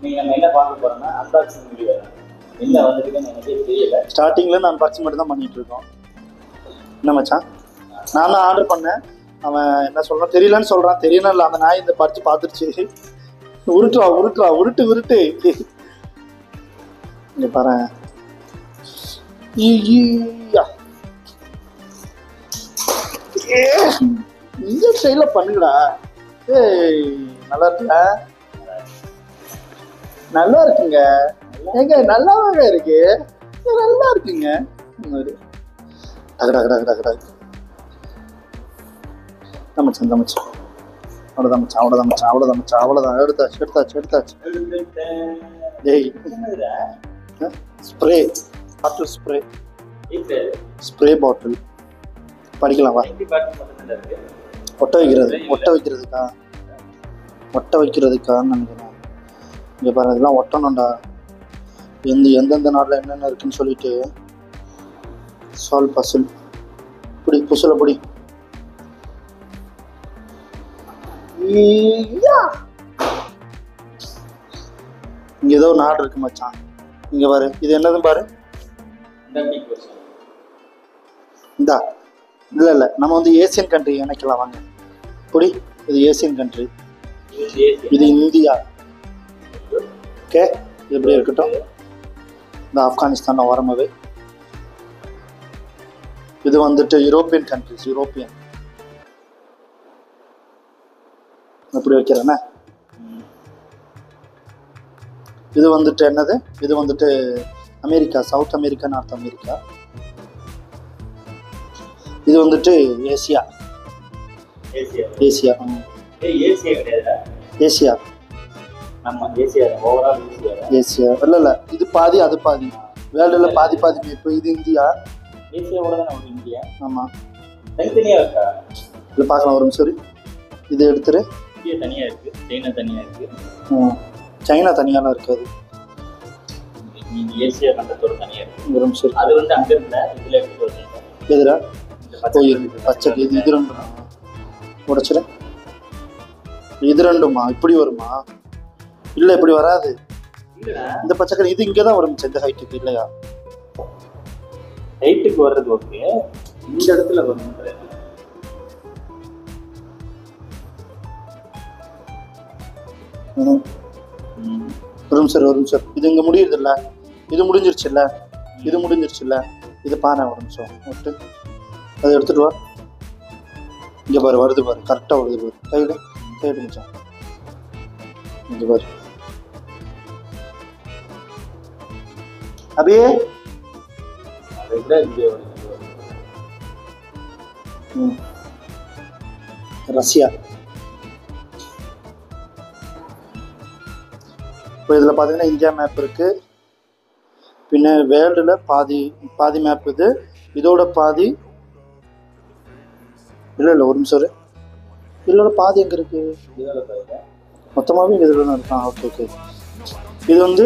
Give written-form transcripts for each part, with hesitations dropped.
நீங்க நம்ம என்ன பார்க்க போறோம்னா அன்பாக்சிங் வீடியோ தான். என்ன வந்திருக்குன்னு எனக்கே தெரியல. ஸ்டார்டிங்ல இருந்து அன்பாக்சிங் மட்டும் தான் பண்ணிட்டு இருக்கோம். என்ன மச்சான், நான் தான் ஆர்டர் பண்ணேன். அவன் என்ன சொல்றான் தெரியலன்னு சொல்றான். தெரியணும் இல்லை, அந்த நாய் இந்த பறிச்சு பார்த்துருச்சு. உருட்டு இங்க பாரு. இந்த ஸ்டைல பண்ணுங்கடா. ஏய், நல்லா இருக்குல்ல? நல்லா இருக்குங்க. ஏங்க நல்லாவே இருக்கு. நல்லா இருக்குங்க. அவ்வளோதான். எடுத்தாச்சு. டேய், ஸ்ப்ரே பாட்டில், ஸ்ப்ரே பாட்டில். படிக்கலாம் வா. ஒட்ட வைக்கிறதுக்கான்னு நினைக்கிறேன். இங்கே பாருங்க, இதெல்லாம் ஒட்டணும்டா. எந்தெந்த நாட்டில் என்னென்ன இருக்குன்னு சொல்லிட்டு. சால்வ் பசில் புசுல பிடி. இங்க ஏதோ ஒரு நாடு இருக்கு மச்சான். இங்க பாரு, இது என்னதுன்னு பாரு. இந்தா, இல்ல நம்ம வந்து ஏசியன் கண்ட்ரி நினைக்கலாம் வாங்க. புடி, இது ஏசியன் கண்ட்ரி, இது இந்தியா. ஓகே, இது எப்படி இருக்கட்டும். இந்த ஆப்கானிஸ்தான் ஓரமாவே. இது வந்துட்டு யூரோப்பியன் கண்ட்ரிஸ். எப்படி வைக்கிறேன்னா, இது வந்துட்டு என்னது, இது வந்துட்டு America, south America, north America. இது வந்துட்டு ஏசியா. இல்ல இது பாதி அது பாதி. வேர்ல்டுல பாதி மேப்பு. இது இந்தியா. ஆமா, இது பார்க்கலாம் ஒரு நிமிஷம். இதை எடுத்துரு. சைனா தனியாலாம் இருக்காது. ஒரு நிமிஷம். எதிரா பச்சை இது ரெண்டுமா உடைச்சிட. இது ரெண்டுமா இப்படி வருமா? இல்லை, இப்படி வராது. இந்த பச்சைக்கறி இது இங்கே தான் வரும். இந்த ஹைட்டுக்கு இல்லையா? ஹைட்டுக்கு வர்றது ஓகே, இந்த இடத்துல வரும். ஒரு நிமிஷம். இது இங்கே முடியுதுல்ல, இது முடிஞ்சிருச்சுல்ல. இது பானை. ஒரு நிமிஷம் விட்டு அதை எடுத்துட்டு வா. இங்கே பாரு, வருது பாரு, கரெக்டாக வருது பாரு. கைடு மிச்சம். இங்கே பாரு அப்படியே. ரஷ்யா. இப்போ இதில் பார்த்தீங்கன்னா இந்தியா மேப் இருக்குது. பின்ன வேர்ல்டில் பாதி மேப் இது. இதோட பாதி இல்லை ஒரு நிமிஷம். இதோட பாதி எங்கே இருக்குது? மொத்தமாகவே இதில் தான் இருக்கான். ஓகே. இது வந்து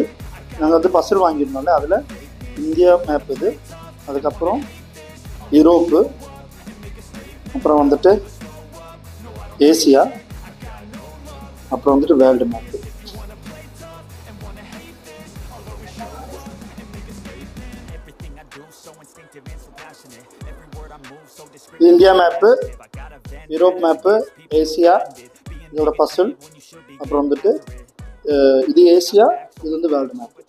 நாங்கள் வந்து பஸ்ஸில் வாங்கியிருந்தோம்ல, அதில் இந்தியா மேப் இது. அதுக்கப்புறம் யூரோப்பு, அப்புறம் வந்துட்டு ஏசியா, அப்புறம் வந்துட்டு world map. India map, Europe map, Asia, இதோட பசில், அப்புறம் வந்துட்டு இது ஏசியா, இது வந்து வேர்ல்டு மேப்.